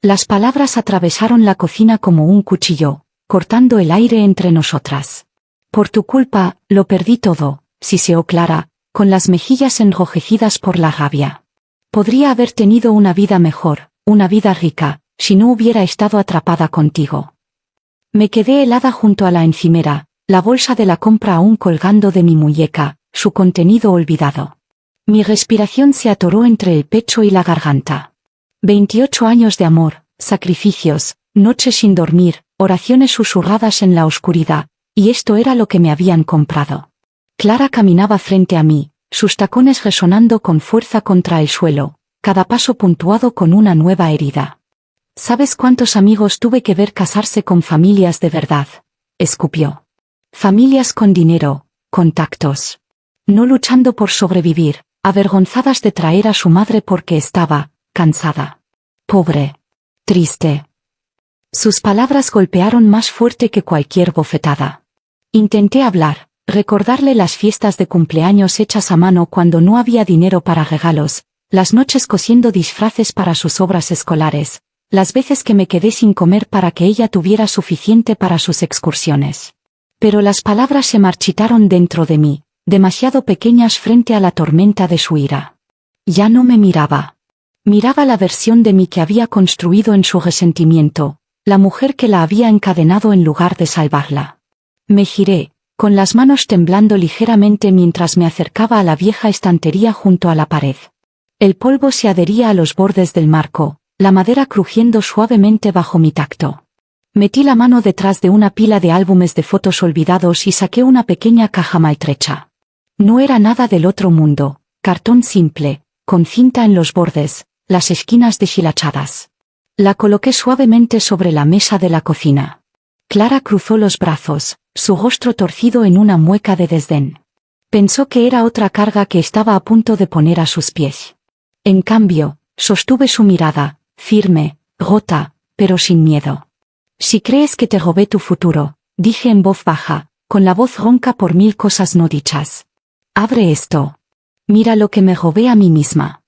Las palabras atravesaron la cocina como un cuchillo, cortando el aire entre nosotras. Por tu culpa, lo perdí todo, siseó Clara, con las mejillas enrojecidas por la rabia. Podría haber tenido una vida mejor, una vida rica, si no hubiera estado atrapada contigo. Me quedé helada junto a la encimera, la bolsa de la compra aún colgando de mi muñeca, su contenido olvidado. Mi respiración se atoró entre el pecho y la garganta. 28 años de amor, sacrificios, noches sin dormir, oraciones susurradas en la oscuridad, y esto era lo que me habían comprado. Clara caminaba frente a mí, sus tacones resonando con fuerza contra el suelo, cada paso puntuado con una nueva herida. ¿Sabes cuántos amigos tuve que ver casarse con familias de verdad? Escupió. Familias con dinero, contactos. No luchando por sobrevivir, avergonzadas de traer a su madre porque estaba cansada. Pobre. Triste. Sus palabras golpearon más fuerte que cualquier bofetada. Intenté hablar, recordarle las fiestas de cumpleaños hechas a mano cuando no había dinero para regalos, las noches cosiendo disfraces para sus obras escolares, las veces que me quedé sin comer para que ella tuviera suficiente para sus excursiones. Pero las palabras se marchitaron dentro de mí, demasiado pequeñas frente a la tormenta de su ira. Ya no me miraba. Miraba la versión de mí que había construido en su resentimiento, la mujer que la había encadenado en lugar de salvarla. Me giré, con las manos temblando ligeramente mientras me acercaba a la vieja estantería junto a la pared. El polvo se adhería a los bordes del marco, la madera crujiendo suavemente bajo mi tacto. Metí la mano detrás de una pila de álbumes de fotos olvidados y saqué una pequeña caja maltrecha. No era nada del otro mundo, cartón simple, con cinta en los bordes, las esquinas deshilachadas. La coloqué suavemente sobre la mesa de la cocina. Clara cruzó los brazos, su rostro torcido en una mueca de desdén. Pensó que era otra carga que estaba a punto de poner a sus pies. En cambio, sostuve su mirada, firme, rota, pero sin miedo. Si crees que te robé tu futuro, dije en voz baja, con la voz ronca por 1000 cosas no dichas. Abre esto. Mira lo que me robé a mí misma.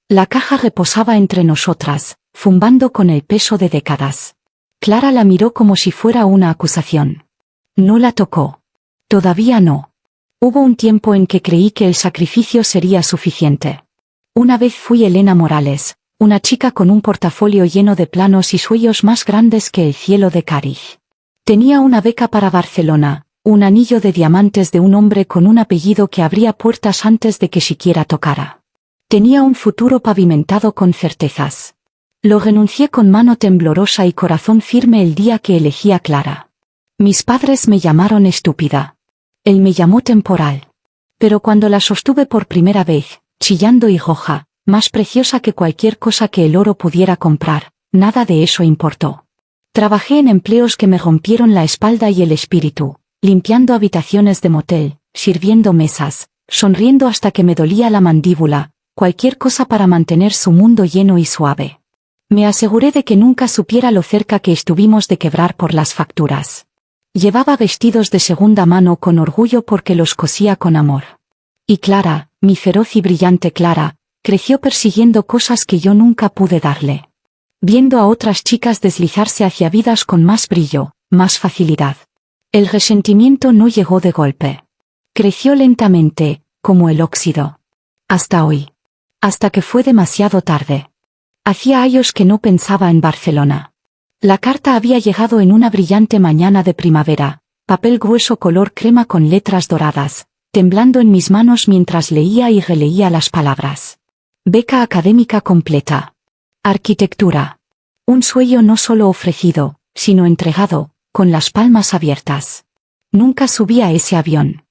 La caja reposaba entre nosotras, zumbando con el peso de décadas. Clara la miró como si fuera una acusación. No la tocó. Todavía no. Hubo un tiempo en que creí que el sacrificio sería suficiente. Una vez fui Elena Morales, una chica con un portafolio lleno de planos y sueños más grandes que el cielo de Cádiz. Tenía una beca para Barcelona, un anillo de diamantes de un hombre con un apellido que abría puertas antes de que siquiera tocara. Tenía un futuro pavimentado con certezas. Lo renuncié con mano temblorosa y corazón firme el día que elegí a Clara. Mis padres me llamaron estúpida. Él me llamó temporal. Pero cuando la sostuve por primera vez, chillando y roja, más preciosa que cualquier cosa que el oro pudiera comprar, nada de eso importó. Trabajé en empleos que me rompieron la espalda y el espíritu, limpiando habitaciones de motel, sirviendo mesas, sonriendo hasta que me dolía la mandíbula, cualquier cosa para mantener su mundo lleno y suave. Me aseguré de que nunca supiera lo cerca que estuvimos de quebrar por las facturas. Llevaba vestidos de segunda mano con orgullo porque los cosía con amor. Y Clara, mi feroz y brillante Clara, creció persiguiendo cosas que yo nunca pude darle. Viendo a otras chicas deslizarse hacia vidas con más brillo, más facilidad. El resentimiento no llegó de golpe. Creció lentamente, como el óxido. Hasta hoy. Hasta que fue demasiado tarde. Hacía años que no pensaba en Barcelona. La carta había llegado en una brillante mañana de primavera, papel grueso color crema con letras doradas, temblando en mis manos mientras leía y releía las palabras. Beca académica completa. Arquitectura. Un sueño no solo ofrecido, sino entregado, con las palmas abiertas. Nunca subí a ese avión.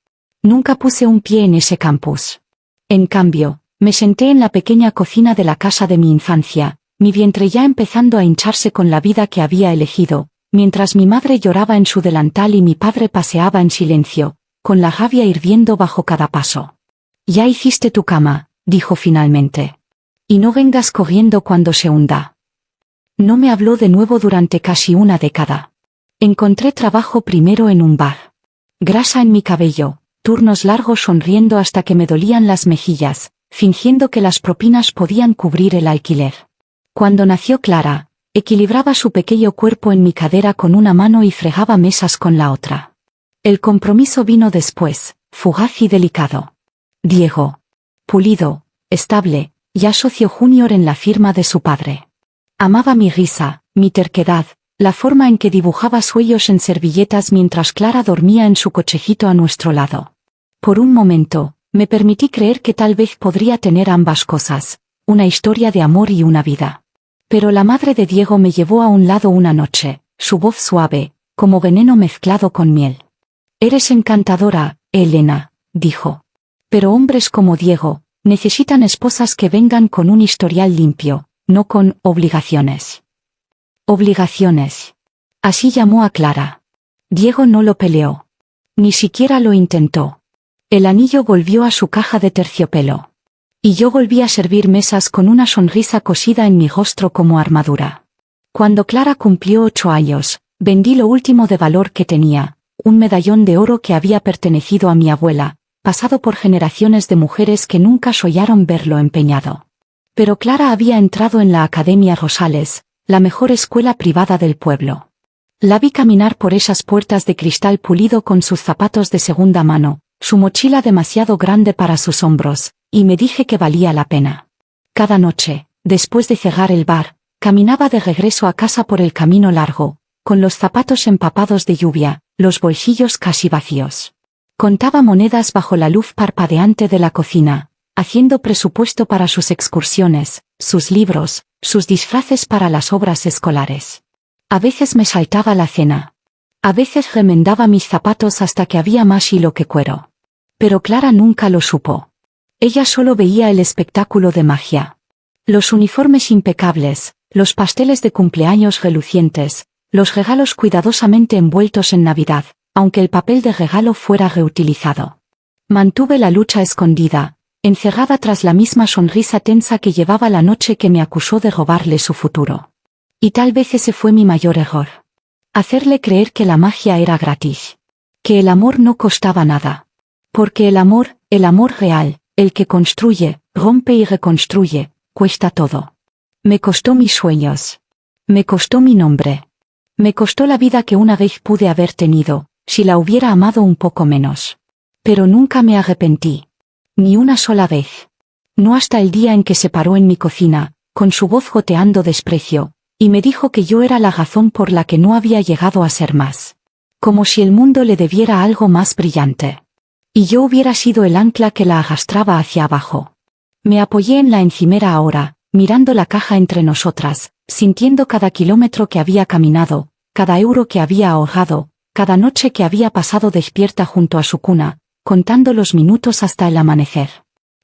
Nunca puse un pie en ese campus. En cambio, me senté en la pequeña cocina de la casa de mi infancia, mi vientre ya empezando a hincharse con la vida que había elegido, mientras mi madre lloraba en su delantal y mi padre paseaba en silencio, con la rabia hirviendo bajo cada paso. Ya hiciste tu cama, dijo finalmente. Y no vengas corriendo cuando se hunda. No me habló de nuevo durante casi una década. Encontré trabajo primero en un bar. Grasa en mi cabello, turnos largos sonriendo hasta que me dolían las mejillas, fingiendo que las propinas podían cubrir el alquiler. Cuando nació Clara, Equilibraba su pequeño cuerpo en mi cadera con una mano y fregaba mesas con la otra. El compromiso vino después, fugaz y delicado. Diego. Pulido, estable, ya socio junior en la firma de su padre. Amaba mi risa, mi terquedad, la forma en que dibujaba sueños en servilletas mientras Clara dormía en su cochecito a nuestro lado. Por un momento, me permití creer que tal vez podría tener ambas cosas, una historia de amor y una vida. Pero la madre de Diego me llevó a un lado una noche, su voz suave, como veneno mezclado con miel. «Eres encantadora, Elena», dijo. «Pero hombres como Diego, necesitan esposas que vengan con un historial limpio, no con obligaciones». Obligaciones. Así llamó a Clara. Diego no lo peleó. Ni siquiera lo intentó. El anillo volvió a su caja de terciopelo. Y yo volví a servir mesas con una sonrisa cosida en mi rostro como armadura. Cuando Clara cumplió 8 años, vendí lo último de valor que tenía, un medallón de oro que había pertenecido a mi abuela, pasado por generaciones de mujeres que nunca soñaron verlo empeñado. Pero Clara había entrado en la Academia Rosales, la mejor escuela privada del pueblo. La vi caminar por esas puertas de cristal pulido con sus zapatos de segunda mano, su mochila demasiado grande para sus hombros, y me dije que valía la pena. Cada noche, después de cerrar el bar, caminaba de regreso a casa por el camino largo, con los zapatos empapados de lluvia, los bolsillos casi vacíos. Contaba monedas bajo la luz parpadeante de la cocina, haciendo presupuesto para sus excursiones, sus libros, sus disfraces para las obras escolares. A veces me saltaba la cena. A veces remendaba mis zapatos hasta que había más hilo que cuero. Pero Clara nunca lo supo. Ella solo veía el espectáculo de magia. Los uniformes impecables, los pasteles de cumpleaños relucientes, los regalos cuidadosamente envueltos en Navidad, aunque el papel de regalo fuera reutilizado. Mantuve la lucha escondida, encerrada tras la misma sonrisa tensa que llevaba la noche que me acusó de robarle su futuro. Y tal vez ese fue mi mayor error. Hacerle creer que la magia era gratis. Que el amor no costaba nada. Porque el amor real, el que construye, rompe y reconstruye, cuesta todo. Me costó mis sueños. Me costó mi nombre. Me costó la vida que una vez pude haber tenido, si la hubiera amado un poco menos. Pero nunca me arrepentí. Ni una sola vez. No hasta el día en que se paró en mi cocina, con su voz goteando desprecio, y me dijo que yo era la razón por la que no había llegado a ser más. Como si el mundo le debiera algo más brillante. Y yo hubiera sido el ancla que la arrastraba hacia abajo. Me apoyé en la encimera ahora, mirando la caja entre nosotras, sintiendo cada kilómetro que había caminado, cada euro que había ahorrado, cada noche que había pasado despierta junto a su cuna, contando los minutos hasta el amanecer.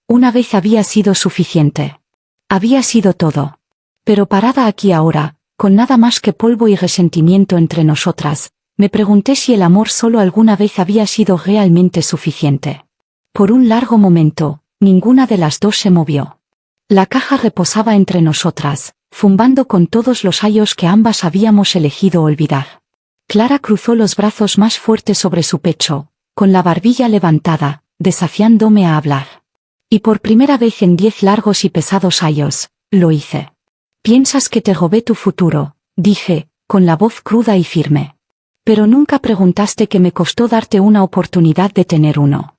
Una vez había sido suficiente. Había sido todo. Pero parada aquí ahora, con nada más que polvo y resentimiento entre nosotras, me pregunté si el amor solo alguna vez había sido realmente suficiente. Por un largo momento, ninguna de las dos se movió. La caja reposaba entre nosotras, zumbando con todos los ayos que ambas habíamos elegido olvidar. Clara cruzó los brazos más fuertes sobre su pecho, con la barbilla levantada, desafiándome a hablar. Y por primera vez en 10 largos y pesados años, lo hice. «Piensas que te robé tu futuro», dije, con la voz cruda y firme. «Pero nunca preguntaste que me costó darte una oportunidad de tener uno».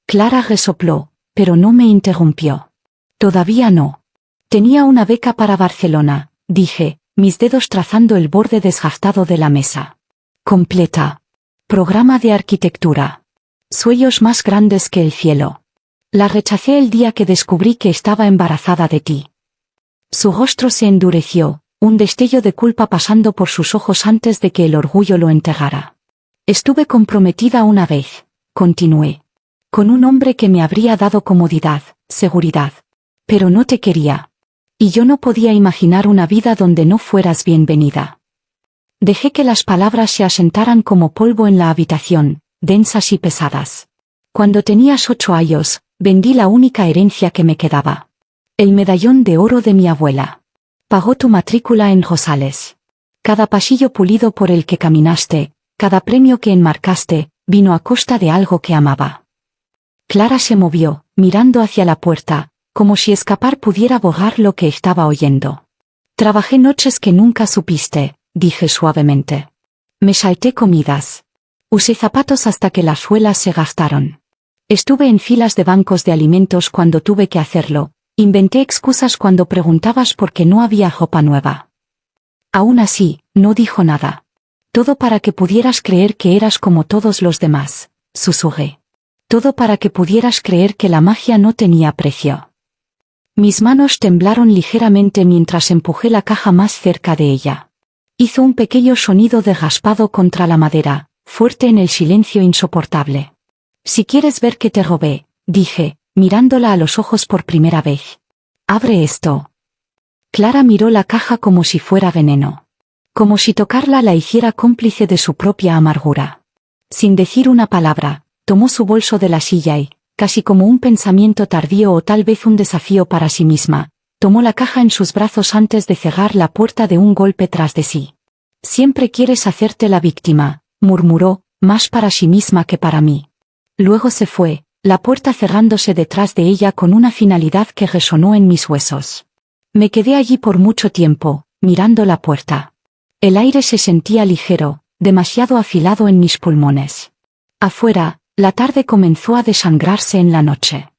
Clara resopló, pero no me interrumpió. «Todavía no. Tenía una beca para Barcelona», dije, mis dedos trazando el borde desgastado de la mesa. «Completa. Programa de arquitectura. Sueños más grandes que el cielo. La rechacé el día que descubrí que estaba embarazada de ti». Su rostro se endureció, un destello de culpa pasando por sus ojos antes de que el orgullo lo enterrara. «Estuve comprometida una vez», continué. «Con un hombre que me habría dado comodidad, seguridad. Pero no te quería. Y yo no podía imaginar una vida donde no fueras bienvenida». Dejé que las palabras se asentaran como polvo en la habitación, densas y pesadas. Cuando tenías 8 años, vendí la única herencia que me quedaba. El medallón de oro de mi abuela. Pagó tu matrícula en Rosales. Cada pasillo pulido por el que caminaste, cada premio que enmarcaste, vino a costa de algo que amaba. Clara se movió, mirando hacia la puerta, como si escapar pudiera borrar lo que estaba oyendo. Trabajé noches que nunca supiste, dije suavemente. Me salté comidas. Usé zapatos hasta que las suelas se gastaron. Estuve en filas de bancos de alimentos cuando tuve que hacerlo. Inventé excusas cuando preguntabas por qué no había ropa nueva. Aún así, no dijo nada. Todo para que pudieras creer que eras como todos los demás, susurré. Todo para que pudieras creer que la magia no tenía precio. Mis manos temblaron ligeramente mientras empujé la caja más cerca de ella. Hizo un pequeño sonido de raspado contra la madera, fuerte en el silencio insoportable. Si quieres ver que te robé, dije, mirándola a los ojos por primera vez. Abre esto. Clara miró la caja como si fuera veneno. Como si tocarla la hiciera cómplice de su propia amargura. Sin decir una palabra, tomó su bolso de la silla y, casi como un pensamiento tardío o tal vez un desafío para sí misma, tomó la caja en sus brazos antes de cerrar la puerta de un golpe tras de sí. Siempre quieres hacerte la víctima, murmuró, más para sí misma que para mí. Luego se fue, la puerta cerrándose detrás de ella con una finalidad que resonó en mis huesos. Me quedé allí por mucho tiempo, mirando la puerta. El aire se sentía ligero, demasiado afilado en mis pulmones. Afuera, la tarde comenzó a desangrarse en la noche.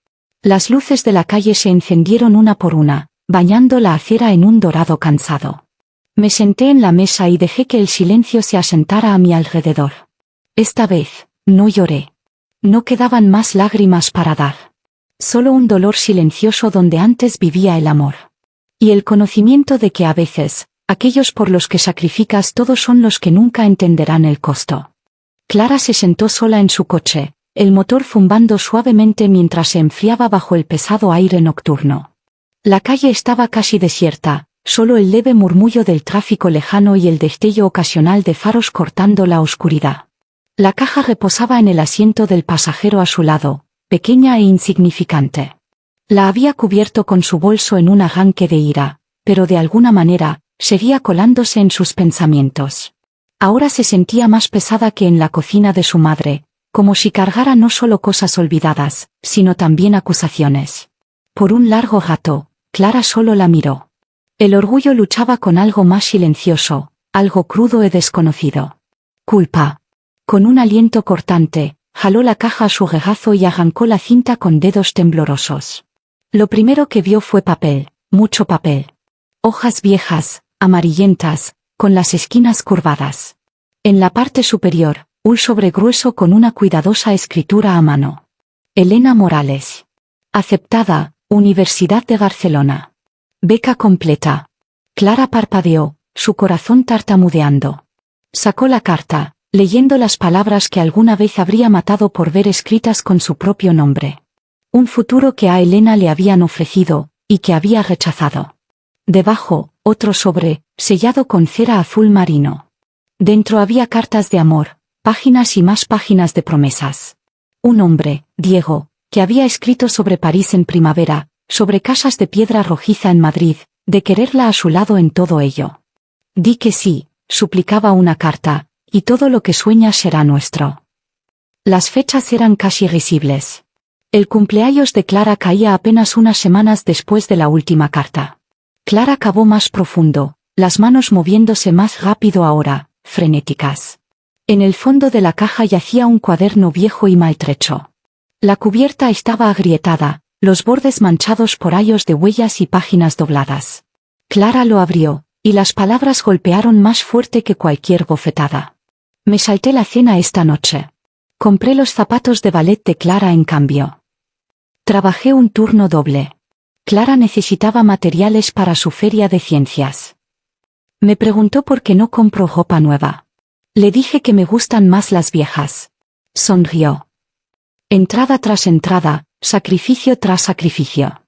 Las luces de la calle se encendieron una por una, bañando la acera en un dorado cansado. Me senté en la mesa y dejé que el silencio se asentara a mi alrededor. Esta vez, no lloré. No quedaban más lágrimas para dar. Solo un dolor silencioso donde antes vivía el amor. Y el conocimiento de que a veces, aquellos por los que sacrificas todo son los que nunca entenderán el costo. Clara se sentó sola en su coche, el motor zumbando suavemente mientras se enfriaba bajo el pesado aire nocturno. La calle estaba casi desierta, solo el leve murmullo del tráfico lejano y el destello ocasional de faros cortando la oscuridad. La caja reposaba en el asiento del pasajero a su lado, pequeña e insignificante. La había cubierto con su bolso en un arranque de ira, pero de alguna manera, seguía colándose en sus pensamientos. Ahora se sentía más pesada que en la cocina de su madre, como si cargara no solo cosas olvidadas, sino también acusaciones. Por un largo rato, Clara solo la miró. El orgullo luchaba con algo más silencioso, algo crudo y desconocido. Culpa. Con un aliento cortante, jaló la caja a su regazo y arrancó la cinta con dedos temblorosos. Lo primero que vio fue papel, mucho papel. Hojas viejas, amarillentas, con las esquinas curvadas. En la parte superior, un sobre grueso con una cuidadosa escritura a mano. Elena Morales. Aceptada, Universidad de Barcelona. Beca completa. Clara parpadeó, su corazón tartamudeando. Sacó la carta, leyendo las palabras que alguna vez habría matado por ver escritas con su propio nombre. Un futuro que a Elena le habían ofrecido, y que había rechazado. Debajo, otro sobre, sellado con cera azul marino. Dentro había cartas de amor, páginas y más páginas de promesas. Un hombre, Diego, que había escrito sobre París en primavera, sobre casas de piedra rojiza en Madrid, de quererla a su lado en todo ello. Di que sí, suplicaba una carta, y todo lo que sueñas será nuestro. Las fechas eran casi risibles. El cumpleaños de Clara caía apenas unas semanas después de la última carta. Clara cavó más profundo, las manos moviéndose más rápido ahora, frenéticas. En el fondo de la caja yacía un cuaderno viejo y maltrecho. La cubierta estaba agrietada, los bordes manchados por hayos de huellas y páginas dobladas. Clara lo abrió, y las palabras golpearon más fuerte que cualquier bofetada. Me salté la cena esta noche. Compré los zapatos de ballet de Clara en cambio. Trabajé un turno doble. Clara necesitaba materiales para su feria de ciencias. Me preguntó por qué no compro ropa nueva. Le dije que me gustan más las viejas. Sonrió. Entrada tras entrada, sacrificio tras sacrificio.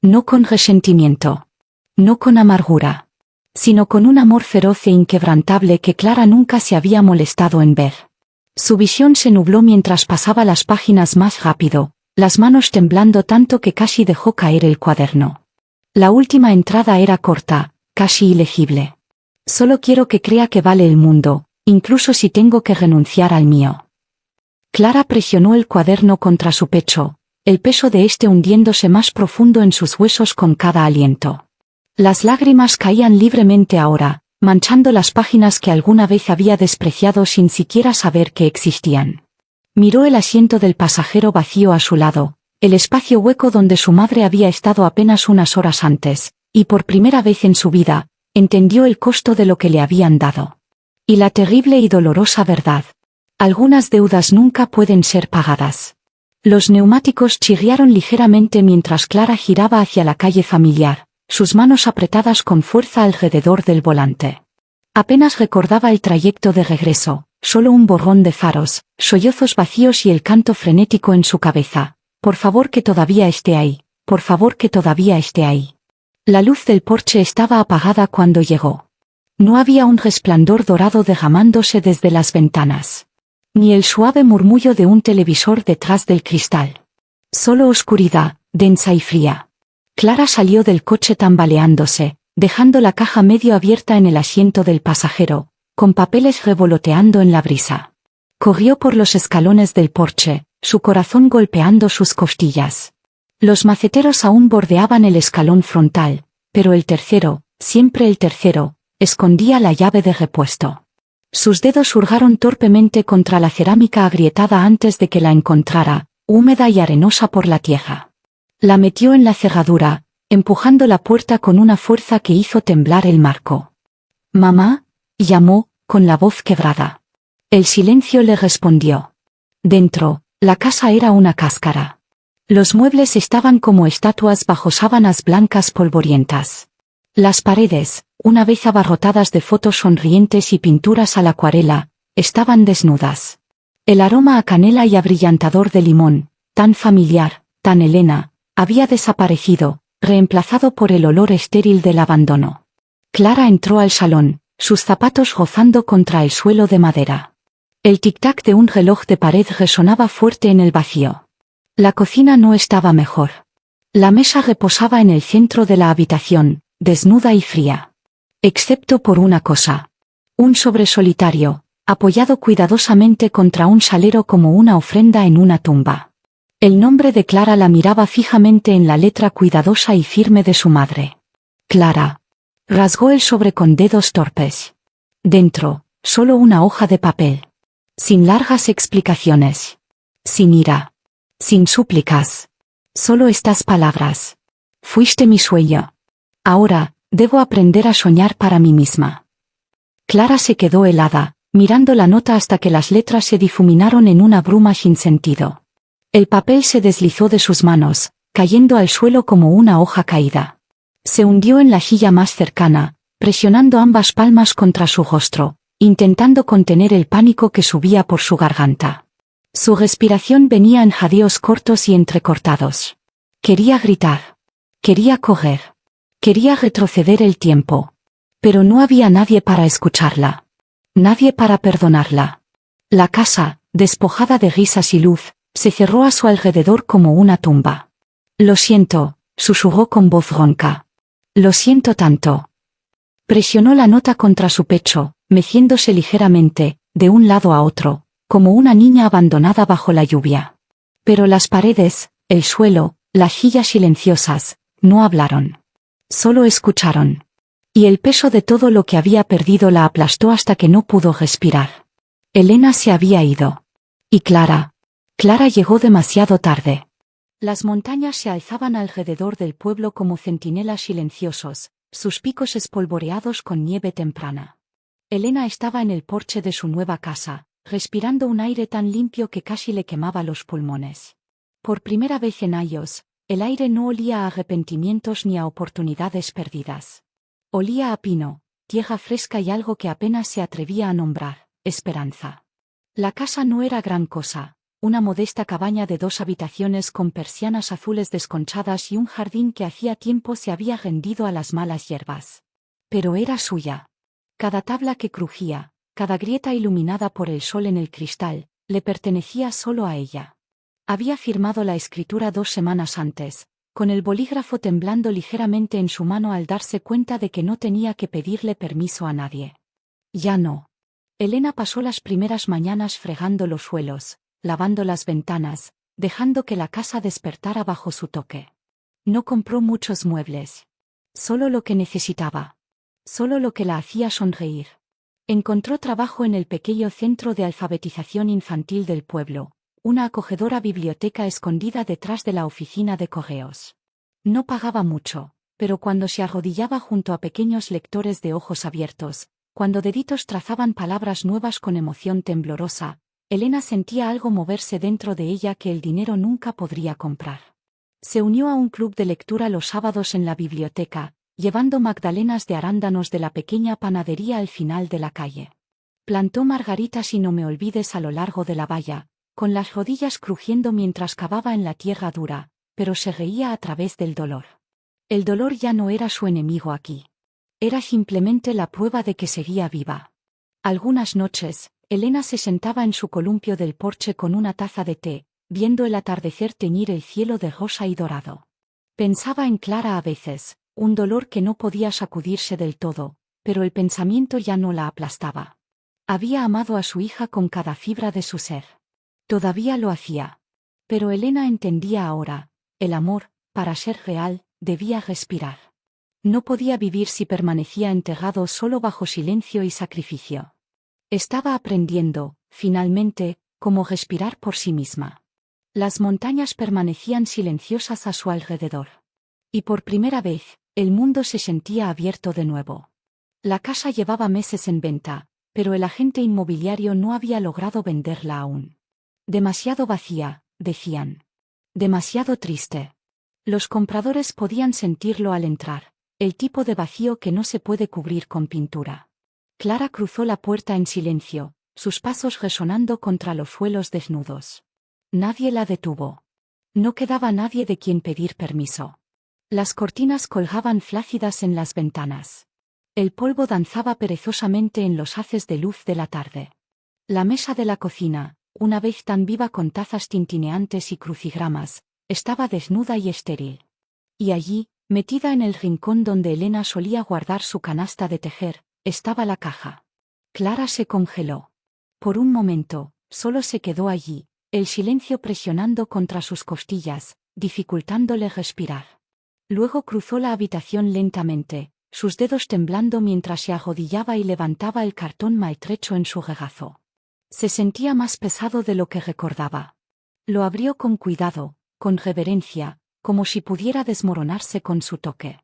No con resentimiento. No con amargura. Sino con un amor feroz e inquebrantable que Clara nunca se había molestado en ver. Su visión se nubló mientras pasaba las páginas más rápido, las manos temblando tanto que casi dejó caer el cuaderno. La última entrada era corta, casi ilegible. Solo quiero que crea que vale el mundo, incluso si tengo que renunciar al mío. Clara presionó el cuaderno contra su pecho, el peso de este hundiéndose más profundo en sus huesos con cada aliento. Las lágrimas caían libremente ahora, manchando las páginas que alguna vez había despreciado sin siquiera saber que existían. Miró el asiento del pasajero vacío a su lado, el espacio hueco donde su madre había estado apenas unas horas antes, y por primera vez en su vida, entendió el costo de lo que le habían dado. Y la terrible y dolorosa verdad. Algunas deudas nunca pueden ser pagadas. Los neumáticos chirriaron ligeramente mientras Clara giraba hacia la calle familiar, sus manos apretadas con fuerza alrededor del volante. Apenas recordaba el trayecto de regreso, solo un borrón de faros, sollozos vacíos y el canto frenético en su cabeza. Por favor que todavía esté ahí, por favor que todavía esté ahí. La luz del porche estaba apagada cuando llegó. No había un resplandor dorado derramándose desde las ventanas. Ni el suave murmullo de un televisor detrás del cristal. Solo oscuridad, densa y fría. Clara salió del coche tambaleándose, dejando la caja medio abierta en el asiento del pasajero, con papeles revoloteando en la brisa. Corrió por los escalones del porche, su corazón golpeando sus costillas. Los maceteros aún bordeaban el escalón frontal, pero el tercero, siempre el tercero, escondía la llave de repuesto. Sus dedos hurgaron torpemente contra la cerámica agrietada antes de que la encontrara, húmeda y arenosa por la tierra. La metió en la cerradura, empujando la puerta con una fuerza que hizo temblar el marco. «Mamá», llamó, con la voz quebrada. El silencio le respondió. Dentro, la casa era una cáscara. Los muebles estaban como estatuas bajo sábanas blancas polvorientas. Las paredes, una vez abarrotadas de fotos sonrientes y pinturas a la acuarela, estaban desnudas. El aroma a canela y abrillantador de limón, tan familiar, tan Elena, había desaparecido, reemplazado por el olor estéril del abandono. Clara entró al salón, sus zapatos rozando contra el suelo de madera. El tic-tac de un reloj de pared resonaba fuerte en el vacío. La cocina no estaba mejor. La mesa reposaba en el centro de la habitación, desnuda y fría. Excepto por una cosa. Un sobre solitario, apoyado cuidadosamente contra un salero como una ofrenda en una tumba. El nombre de Clara la miraba fijamente en la letra cuidadosa y firme de su madre. Clara. Rasgó el sobre con dedos torpes. Dentro, solo una hoja de papel. Sin largas explicaciones. Sin ira. Sin súplicas. Solo estas palabras. Fuiste mi sueño. Ahora, debo aprender a soñar para mí misma. Clara se quedó helada, mirando la nota hasta que las letras se difuminaron en una bruma sin sentido. El papel se deslizó de sus manos, cayendo al suelo como una hoja caída. Se hundió en la silla más cercana, presionando ambas palmas contra su rostro, intentando contener el pánico que subía por su garganta. Su respiración venía en jadeos cortos y entrecortados. Quería gritar. Quería correr. Quería retroceder el tiempo. Pero no había nadie para escucharla. Nadie para perdonarla. La casa, despojada de risas y luz, se cerró a su alrededor como una tumba. Lo siento, susurró con voz ronca. Lo siento tanto. Presionó la nota contra su pecho, meciéndose ligeramente, de un lado a otro, como una niña abandonada bajo la lluvia. Pero las paredes, el suelo, las sillas silenciosas, no hablaron. Solo escucharon. Y el peso de todo lo que había perdido la aplastó hasta que no pudo respirar. Elena se había ido. Y Clara llegó demasiado tarde. Las montañas se alzaban alrededor del pueblo como centinelas silenciosos, sus picos espolvoreados con nieve temprana. Elena estaba en el porche de su nueva casa, respirando un aire tan limpio que casi le quemaba los pulmones. Por primera vez en años, el aire no olía a arrepentimientos ni a oportunidades perdidas. Olía a pino, tierra fresca y algo que apenas se atrevía a nombrar, esperanza. La casa no era gran cosa, una modesta cabaña de 2 habitaciones con persianas azules desconchadas y un jardín que hacía tiempo se había rendido a las malas hierbas. Pero era suya. Cada tabla que crujía, cada grieta iluminada por el sol en el cristal, le pertenecía solo a ella. Había firmado la escritura 2 semanas antes, con el bolígrafo temblando ligeramente en su mano al darse cuenta de que no tenía que pedirle permiso a nadie. Ya no. Elena pasó las primeras mañanas fregando los suelos, lavando las ventanas, dejando que la casa despertara bajo su toque. No compró muchos muebles. Solo lo que necesitaba. Solo lo que la hacía sonreír. Encontró trabajo en el pequeño centro de alfabetización infantil del pueblo, una acogedora biblioteca escondida detrás de la oficina de correos. No pagaba mucho, pero cuando se arrodillaba junto a pequeños lectores de ojos abiertos, cuando deditos trazaban palabras nuevas con emoción temblorosa, Elena sentía algo moverse dentro de ella que el dinero nunca podría comprar. Se unió a un club de lectura los sábados en la biblioteca, llevando magdalenas de arándanos de la pequeña panadería al final de la calle. Plantó margaritas y no me olvides a lo largo de la valla, con las rodillas crujiendo mientras cavaba en la tierra dura, pero se reía a través del dolor. El dolor ya no era su enemigo aquí. Era simplemente la prueba de que seguía viva. Algunas noches, Elena se sentaba en su columpio del porche con una taza de té, viendo el atardecer teñir el cielo de rosa y dorado. Pensaba en Clara a veces, un dolor que no podía sacudirse del todo, pero el pensamiento ya no la aplastaba. Había amado a su hija con cada fibra de su ser. Todavía lo hacía. Pero Elena entendía ahora, el amor, para ser real, debía respirar. No podía vivir si permanecía enterrado solo bajo silencio y sacrificio. Estaba aprendiendo, finalmente, cómo respirar por sí misma. Las montañas permanecían silenciosas a su alrededor. Y por primera vez, el mundo se sentía abierto de nuevo. La casa llevaba meses en venta, pero el agente inmobiliario no había logrado venderla aún. Demasiado vacía, decían. Demasiado triste. Los compradores podían sentirlo al entrar, el tipo de vacío que no se puede cubrir con pintura. Clara cruzó la puerta en silencio, sus pasos resonando contra los suelos desnudos. Nadie la detuvo. No quedaba nadie de quien pedir permiso. Las cortinas colgaban flácidas en las ventanas. El polvo danzaba perezosamente en los haces de luz de la tarde. La mesa de la cocina, una vez tan viva con tazas tintineantes y crucigramas, estaba desnuda y estéril. Y allí, metida en el rincón donde Elena solía guardar su canasta de tejer, estaba la caja. Clara se congeló. Por un momento, solo se quedó allí, el silencio presionando contra sus costillas, dificultándole respirar. Luego cruzó la habitación lentamente, sus dedos temblando mientras se arrodillaba y levantaba el cartón maltrecho en su regazo. Se sentía más pesado de lo que recordaba. Lo abrió con cuidado, con reverencia, como si pudiera desmoronarse con su toque.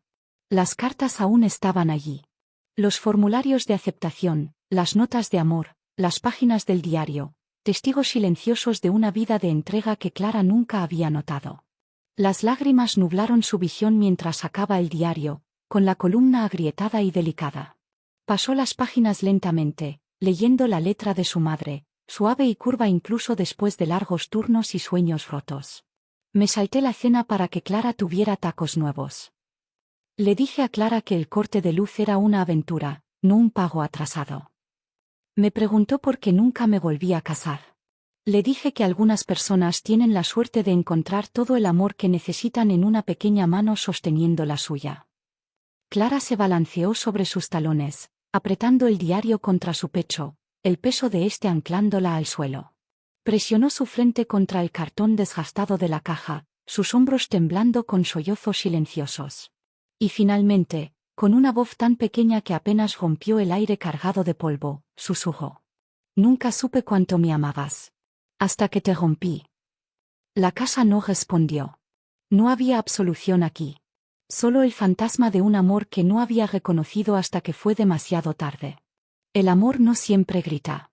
Las cartas aún estaban allí. Los formularios de aceptación, las notas de amor, las páginas del diario, testigos silenciosos de una vida de entrega que Clara nunca había notado. Las lágrimas nublaron su visión mientras sacaba el diario, con la columna agrietada y delicada. Pasó las páginas lentamente, leyendo la letra de su madre, suave y curva incluso después de largos turnos y sueños rotos. Me salté la cena para que Clara tuviera tacos nuevos. Le dije a Clara que el corte de luz era una aventura, no un pago atrasado. Me preguntó por qué nunca me volví a casar. Le dije que algunas personas tienen la suerte de encontrar todo el amor que necesitan en una pequeña mano sosteniendo la suya. Clara se balanceó sobre sus talones, apretando el diario contra su pecho, el peso de este anclándola al suelo. Presionó su frente contra el cartón desgastado de la caja, sus hombros temblando con sollozos silenciosos. Y finalmente, con una voz tan pequeña que apenas rompió el aire cargado de polvo, susurró. Nunca supe cuánto me amabas. Hasta que te rompí. La casa no respondió. No había absolución aquí. Solo el fantasma de un amor que no había reconocido hasta que fue demasiado tarde. El amor no siempre grita.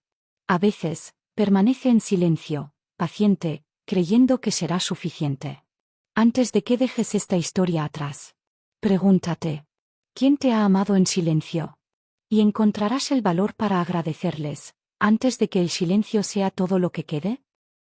A veces, permanece en silencio, paciente, creyendo que será suficiente. Antes de que dejes esta historia atrás, pregúntate, ¿quién te ha amado en silencio? Y encontrarás el valor para agradecerles, antes de que el silencio sea todo lo que quede.